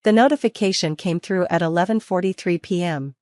The notification came through at 11:43 p.m.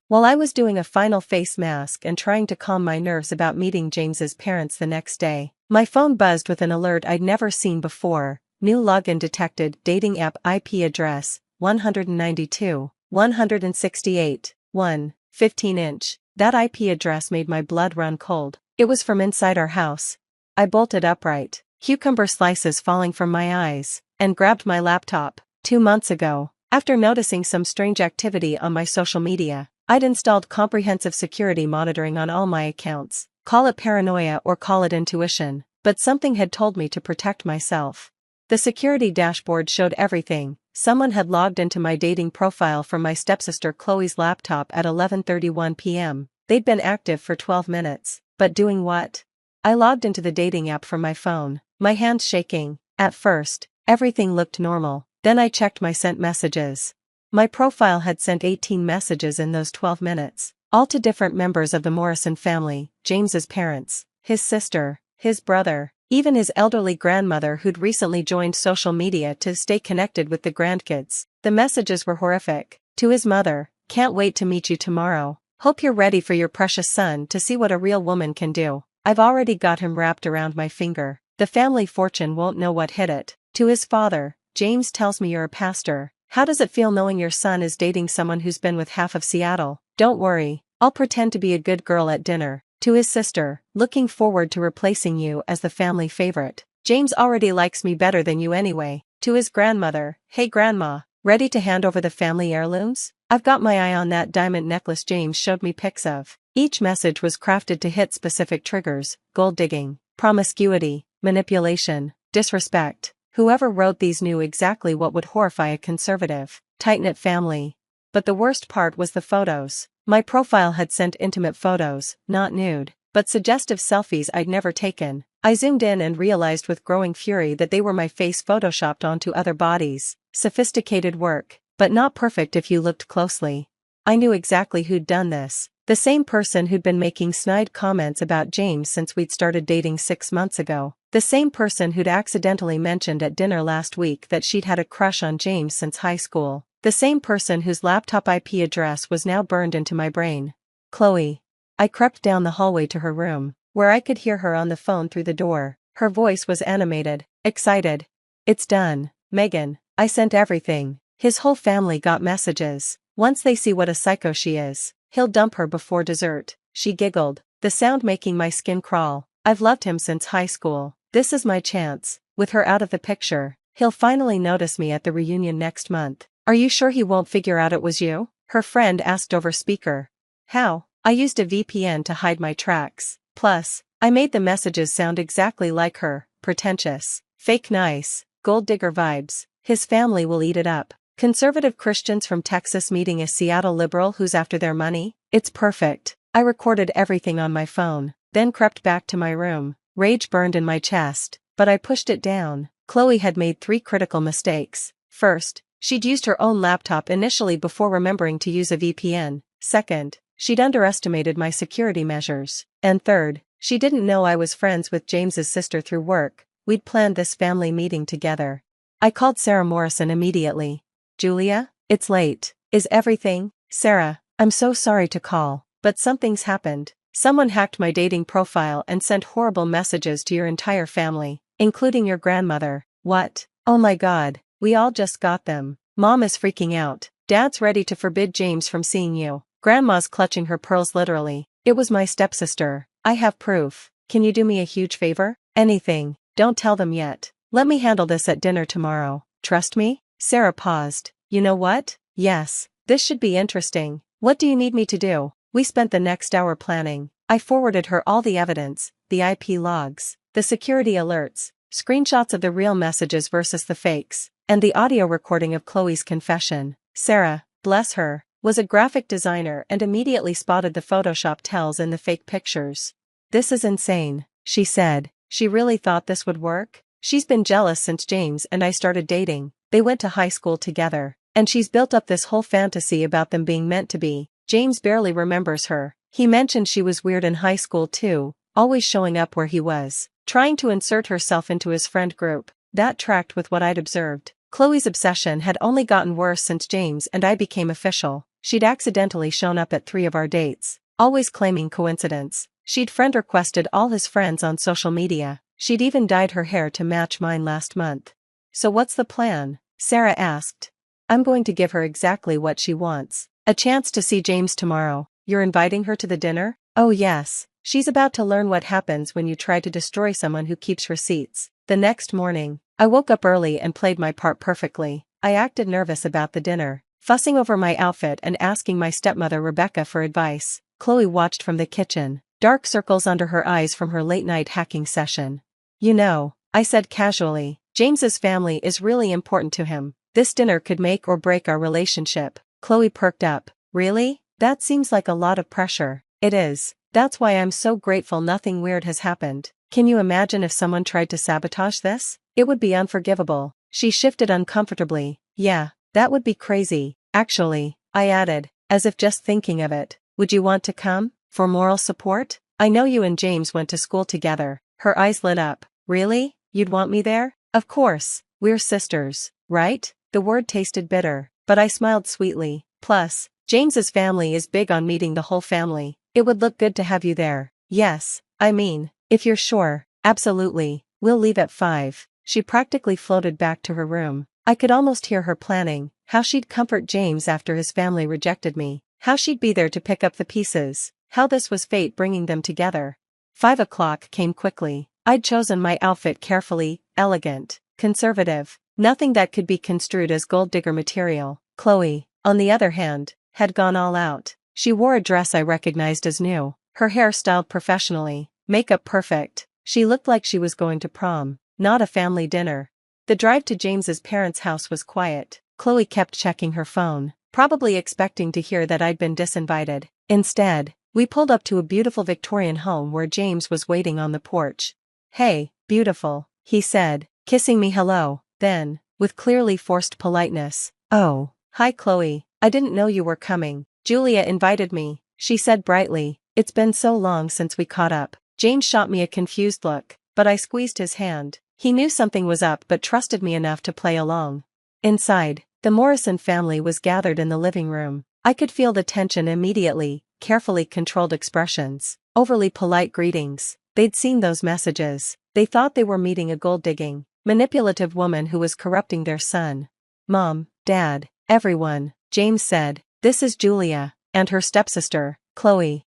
While I was doing a final face mask and trying to calm my nerves about meeting James's parents the next day, my phone buzzed with an alert I'd never seen before. New login detected. Dating app IP address 192, 168, 1, 15-inch. That IP address made my blood run cold. It was from inside our house. I bolted upright, cucumber slices falling from my eyes, and grabbed my laptop. 2 months ago, after noticing some strange activity on my social media, I'd installed comprehensive security monitoring on all my accounts. Call it paranoia or call it intuition, but something had told me to protect myself. The security dashboard showed everything. Someone had logged into my dating profile from my stepsister Chloe's laptop at 11:31 p.m. They'd been active for 12 minutes, but doing what? I logged into the dating app from my phone, my hands shaking. At first, everything looked normal. Then I checked my sent messages. My profile had sent 18 messages in those 12 minutes, all to different members of the Morrison family, James's parents, his sister, his brother, even his elderly grandmother who'd recently joined social media to stay connected with the grandkids. The messages were horrific. To his mother, can't wait to meet you tomorrow. Hope you're ready for your precious son to see what a real woman can do. I've already got him wrapped around my finger. The family fortune won't know what hit it. To his father, James tells me you're a pastor. How does it feel knowing your son is dating someone who's been with half of Seattle? Don't worry, I'll pretend to be a good girl at dinner. To his sister, looking forward to replacing you as the family favorite. James already likes me better than you anyway. To his grandmother, hey grandma, ready to hand over the family heirlooms? I've got my eye on that diamond necklace James showed me pics of. Each message was crafted to hit specific triggers: gold digging, promiscuity, manipulation, disrespect. Whoever wrote these knew exactly what would horrify a conservative, tight-knit family. But the worst part was the photos. My profile had sent intimate photos, not nude, but suggestive selfies I'd never taken. I zoomed in and realized with growing fury that they were my face photoshopped onto other bodies. Sophisticated work, but not perfect if you looked closely. I knew exactly who'd done this. The same person who'd been making snide comments about James since we'd started dating 6 months ago. The same person who'd accidentally mentioned at dinner last week that she'd had a crush on James since high school. The same person whose laptop IP address was now burned into my brain. Chloe. I crept down the hallway to her room, where I could hear her on the phone through the door. Her voice was animated, excited. It's done, Megan. I sent everything. His whole family got messages. Once they see what a psycho she is, he'll dump her before dessert. She giggled, the sound making my skin crawl. I've loved him since high school. This is my chance. With her out of the picture, he'll finally notice me at the reunion next month. Are you sure he won't figure out it was you? Her friend asked over speaker. How? I used a VPN to hide my tracks. Plus, I made the messages sound exactly like her. Pretentious. Fake nice. Gold digger vibes. His family will eat it up. Conservative Christians from Texas meeting a Seattle liberal who's after their money? It's perfect. I recorded everything on my phone, then crept back to my room. Rage burned in my chest, but I pushed it down. Chloe had made 3 critical mistakes. First, she'd used her own laptop initially before remembering to use a VPN. Second, she'd underestimated my security measures. And third, she didn't know I was friends with James's sister through work. We'd planned this family meeting together. I called Sarah Morrison immediately. Julia, it's late. Is everything? Sarah, I'm so sorry to call, but something's happened. Someone hacked my dating profile and sent horrible messages to your entire family, including your grandmother. What? Oh my God, we all just got them. Mom is freaking out. Dad's ready to forbid James from seeing you. Grandma's clutching her pearls literally. It was my stepsister. I have proof. Can you do me a huge favor? Anything. Don't tell them yet. Let me handle this at dinner tomorrow. Trust me? Sarah paused. You know what? Yes. This should be interesting. What do you need me to do? We spent the next hour planning. I forwarded her all the evidence, the IP logs, the security alerts, screenshots of the real messages versus the fakes, and the audio recording of Chloe's confession. Sarah, bless her, was a graphic designer and immediately spotted the Photoshop tells in the fake pictures. This is insane, she said. She really thought this would work? She's been jealous since James and I started dating. They went to high school together, and she's built up this whole fantasy about them being meant to be. James barely remembers her. He mentioned she was weird in high school too, always showing up where he was, trying to insert herself into his friend group. That tracked with what I'd observed. Chloe's obsession had only gotten worse since James and I became official. She'd accidentally shown up at 3 of our dates, always claiming coincidence. She'd friend requested all his friends on social media. She'd even dyed her hair to match mine last month. So what's the plan? Sarah asked. I'm going to give her exactly what she wants. A chance to see James tomorrow. You're inviting her to the dinner? Oh yes. She's about to learn what happens when you try to destroy someone who keeps receipts. The next morning, I woke up early and played my part perfectly. I acted nervous about the dinner, fussing over my outfit and asking my stepmother Rebecca for advice. Chloe watched from the kitchen, dark circles under her eyes from her late-night hacking session. You know, I said casually, James's family is really important to him. This dinner could make or break our relationship. Chloe perked up. Really? That seems like a lot of pressure. It is. That's why I'm so grateful nothing weird has happened. Can you imagine if someone tried to sabotage this? It would be unforgivable. She shifted uncomfortably. Yeah, that would be crazy. Actually, I added, as if just thinking of it. Would you want to come? For moral support? I know you and James went to school together. Her eyes lit up. Really? You'd want me there? Of course. We're sisters, right? The word tasted bitter, but I smiled sweetly. Plus, James's family is big on meeting the whole family. It would look good to have you there. Yes, I mean, if you're sure, absolutely. We'll leave at 5. She practically floated back to her room. I could almost hear her planning how she'd comfort James after his family rejected me, how she'd be there to pick up the pieces, how this was fate bringing them together. 5 o'clock came quickly. I'd chosen my outfit carefully, elegant, conservative, nothing that could be construed as gold digger material. Chloe, on the other hand, had gone all out. She wore a dress I recognized as new, her hair styled professionally, makeup perfect. She looked like she was going to prom, not a family dinner. The drive to James's parents' house was quiet. Chloe kept checking her phone, probably expecting to hear that I'd been disinvited. Instead, we pulled up to a beautiful Victorian home where James was waiting on the porch. Hey, beautiful, he said, kissing me hello. Then, with clearly forced politeness, oh, hi Chloe, I didn't know you were coming. Julia invited me, she said brightly. It's been so long since we caught up. James shot me a confused look, but I squeezed his hand. He knew something was up but trusted me enough to play along. Inside, the Morrison family was gathered in the living room. I could feel the tension immediately, carefully controlled expressions, overly polite greetings. They'd seen those messages. They thought they were meeting a gold-digging, manipulative woman who was corrupting their son. Mom, Dad, everyone, James said, this is Julia, and her stepsister, Chloe.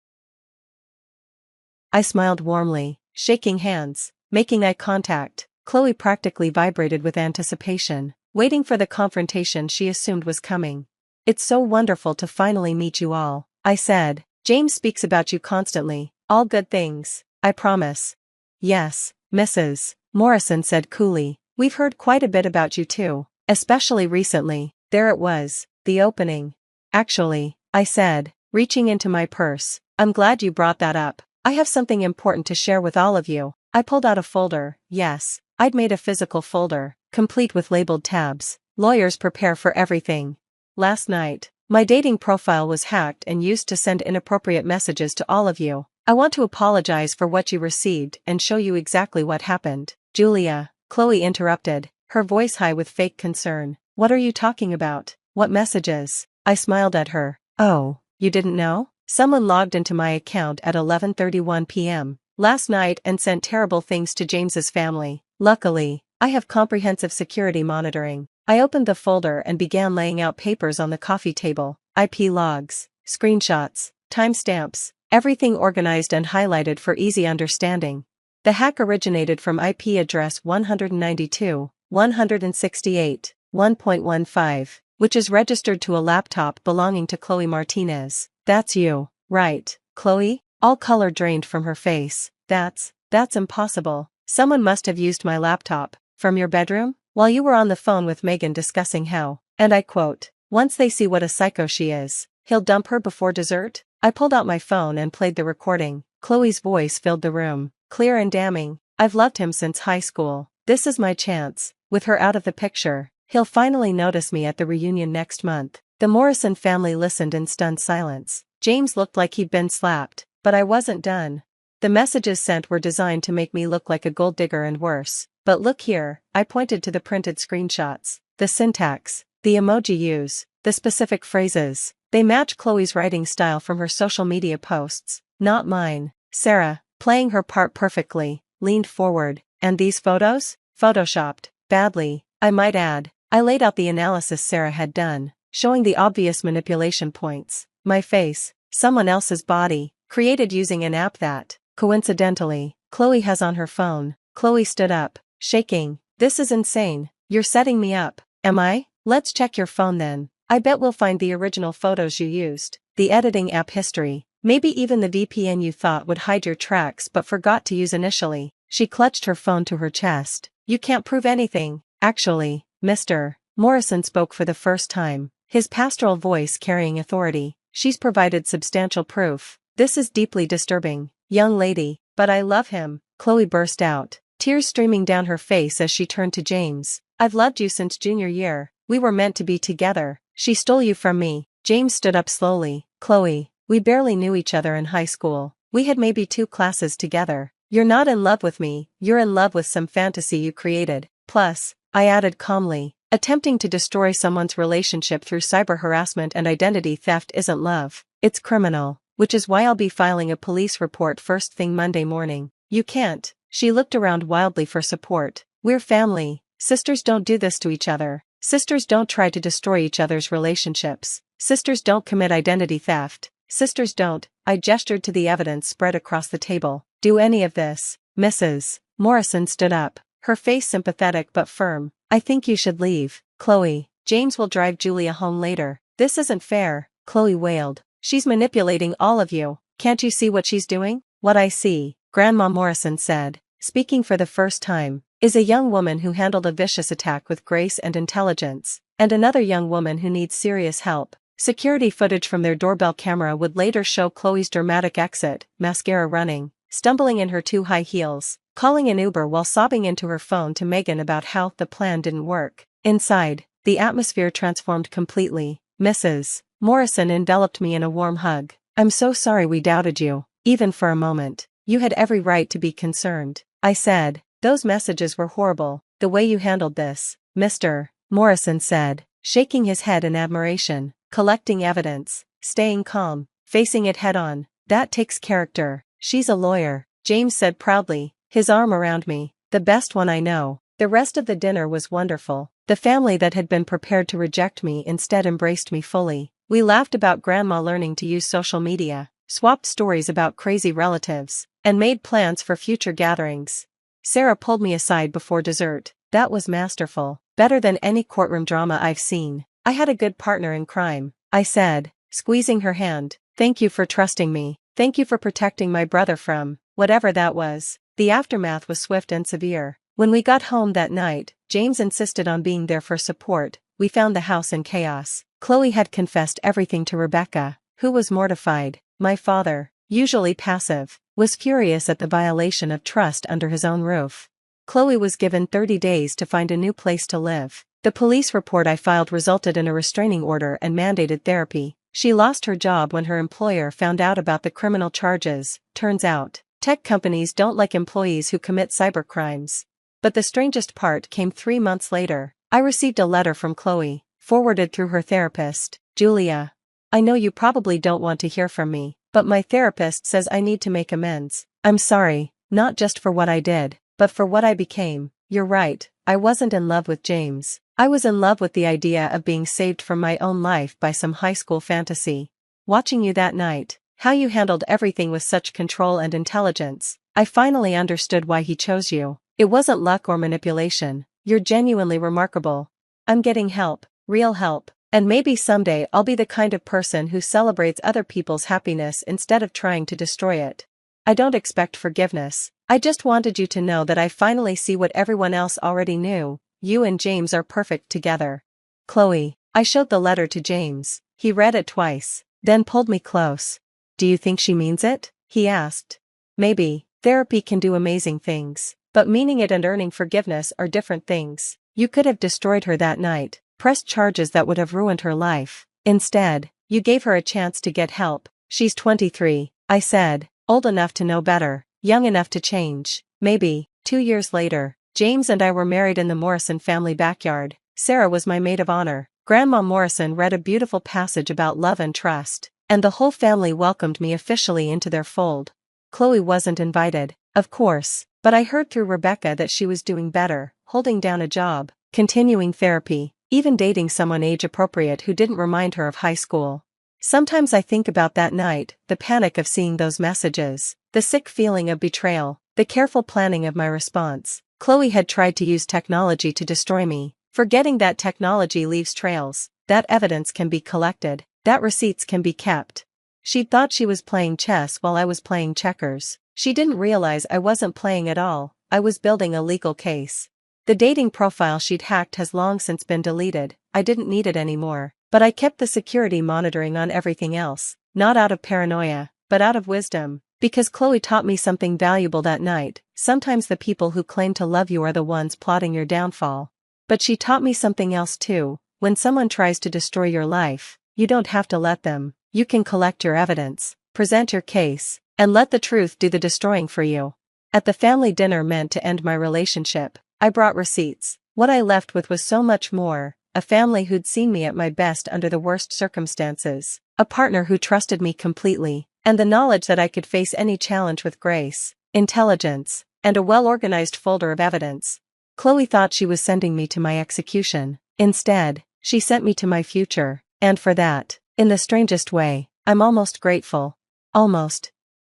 I smiled warmly, shaking hands, making eye contact. Chloe practically vibrated with anticipation, waiting for the confrontation she assumed was coming. It's so wonderful to finally meet you all, I said. James speaks about you constantly, all good things, I promise. Yes, Mrs. Morrison said coolly. We've heard quite a bit about you too, especially recently. There it was, the opening. Actually, I said, reaching into my purse, I'm glad you brought that up. I have something important to share with all of you. I pulled out a folder. Yes, I'd made a physical folder, complete with labeled tabs. Lawyers prepare for everything. Last night, my dating profile was hacked and used to send inappropriate messages to all of you. I want to apologize for what you received and show you exactly what happened. Julia, Chloe interrupted, her voice high with fake concern. What are you talking about? What messages? I smiled at her. Oh, you didn't know? Someone logged into my account at 11:31 p.m. last night and sent terrible things to James's family. Luckily, I have comprehensive security monitoring. I opened the folder and began laying out papers on the coffee table. IP logs, screenshots, timestamps, everything organized and highlighted for easy understanding. The hack originated from IP address 192.168.1.15, which is registered to a laptop belonging to Chloe Martinez. That's you, right, Chloe? All color drained from her face. That's impossible. Someone must have used my laptop. From your bedroom? While you were on the phone with Megan discussing how, and I quote, once they see what a psycho she is, he'll dump her before dessert? I pulled out my phone and played the recording. Chloe's voice filled the room, clear and damning. I've loved him since high school. This is my chance. With her out of the picture, he'll finally notice me at the reunion next month. The Morrison family listened in stunned silence. James looked like he'd been slapped, but I wasn't done. The messages sent were designed to make me look like a gold digger and worse. But look here, I pointed to the printed screenshots. the syntax, the emoji use, the specific phrases. They match Chloe's writing style from her social media posts, not mine. Sarah, playing her part perfectly, leaned forward. And these photos? Photoshopped. Badly, I might add. I laid out the analysis Sarah had done, showing the obvious manipulation points. My face, someone else's body, created using an app that, coincidentally, Chloe has on her phone. Chloe stood up, shaking. This is insane. You're setting me up. Am I? Let's check your phone then. I bet we'll find the original photos you used, the editing app history, maybe even the VPN you thought would hide your tracks but forgot to use initially. She clutched her phone to her chest. You can't prove anything. Actually, Mr. Morrison spoke for the first time, his pastoral voice carrying authority. She's provided substantial proof. This is deeply disturbing, young lady, but I love him, Chloe burst out, tears streaming down her face as she turned to James. I've loved you since junior year. We were meant to be together. She stole you from me. James stood up slowly. Chloe, we barely knew each other in high school. We had maybe 2 classes together. You're not in love with me, you're in love with some fantasy you created. Plus, I added calmly, attempting to destroy someone's relationship through cyber harassment and identity theft isn't love. It's criminal, which is why I'll be filing a police report first thing Monday morning. You can't. She looked around wildly for support. We're family. Sisters don't do this to each other. Sisters don't try to destroy each other's relationships. Sisters don't commit identity theft. Sisters don't, I gestured to the evidence spread across the table, do any of this. Mrs. Morrison stood up, her face sympathetic but firm. I think you should leave, Chloe. James will drive Julia home later. This isn't fair, Chloe wailed. She's manipulating all of you. Can't you see what she's doing? What I see, Grandma Morrison said, speaking for the first time, is a young woman who handled a vicious attack with grace and intelligence, and another young woman who needs serious help. Security footage from their doorbell camera would later show Chloe's dramatic exit, mascara running, stumbling in her 2 high heels, calling an Uber while sobbing into her phone to Megan about how the plan didn't work. Inside, the atmosphere transformed completely. Mrs. Morrison enveloped me in a warm hug. I'm so sorry we doubted you, even for a moment. You had every right to be concerned, I said. Those messages were horrible. The way you handled this, Mr. Morrison said, shaking his head in admiration, collecting evidence, staying calm, facing it head-on. That takes character. She's a lawyer, James said proudly, his arm around me. The best one I know. The rest of the dinner was wonderful. The family that had been prepared to reject me instead embraced me fully. We laughed about Grandma learning to use social media, swapped stories about crazy relatives, and made plans for future gatherings. Sarah pulled me aside before dessert. That was masterful. Better than any courtroom drama I've seen. I had a good partner in crime, I said, squeezing her hand. Thank you for trusting me. Thank you for protecting my brother from whatever that was. The aftermath was swift and severe. When we got home that night, James insisted on being there for support. We found the house in chaos. Chloe had confessed everything to Rebecca, who was mortified. My father, usually passive, was furious at the violation of trust under his own roof. Chloe was given 30 days to find a new place to live. The police report I filed resulted in a restraining order and mandated therapy. She lost her job when her employer found out about the criminal charges. Turns out, tech companies don't like employees who commit cybercrimes. But the strangest part came 3 months later. I received a letter from Chloe, forwarded through her therapist. Julia, I know you probably don't want to hear from me, but my therapist says I need to make amends. I'm sorry, not just for what I did, but for what I became. You're right, I wasn't in love with James. I was in love with the idea of being saved from my own life by some high school fantasy. Watching you that night, how you handled everything with such control and intelligence, I finally understood why he chose you. It wasn't luck or manipulation. You're genuinely remarkable. I'm getting help, real help, and maybe someday I'll be the kind of person who celebrates other people's happiness instead of trying to destroy it. I don't expect forgiveness. I just wanted you to know that I finally see what everyone else already knew. You and James are perfect together. Chloe, I showed the letter to James. He read it twice, then pulled me close. Do you think she means it? He asked. Maybe. Therapy can do amazing things. But meaning it and earning forgiveness are different things. You could have destroyed her that night, pressed charges that would have ruined her life. Instead, you gave her a chance to get help. She's 23, I said, old enough to know better, young enough to change. Maybe. 2 years later, James and I were married in the Morrison family backyard. Sarah was my maid of honor. Grandma Morrison read a beautiful passage about love and trust, and the whole family welcomed me officially into their fold. Chloe wasn't invited, of course, but I heard through Rebecca that she was doing better, holding down a job, continuing therapy, even dating someone age-appropriate who didn't remind her of high school. Sometimes I think about that night, the panic of seeing those messages, the sick feeling of betrayal, the careful planning of my response. Chloe had tried to use technology to destroy me, forgetting that technology leaves trails, that evidence can be collected, that receipts can be kept. She'd thought she was playing chess while I was playing checkers. She didn't realize I wasn't playing at all, I was building a legal case. The dating profile she'd hacked has long since been deleted, I didn't need it anymore, but I kept the security monitoring on everything else, not out of paranoia, but out of wisdom. Because Chloe taught me something valuable that night. Sometimes the people who claim to love you are the ones plotting your downfall. But she taught me something else too. When someone tries to destroy your life, you don't have to let them. You can collect your evidence, present your case, and let the truth do the destroying for you. At the family dinner meant to end my relationship, I brought receipts. What I left with was so much more: a family who'd seen me at my best under the worst circumstances, a partner who trusted me completely, and the knowledge that I could face any challenge with grace, intelligence, and a well-organized folder of evidence. Chloe thought she was sending me to my execution. Instead, she sent me to my future, and for that, in the strangest way, I'm almost grateful. Almost.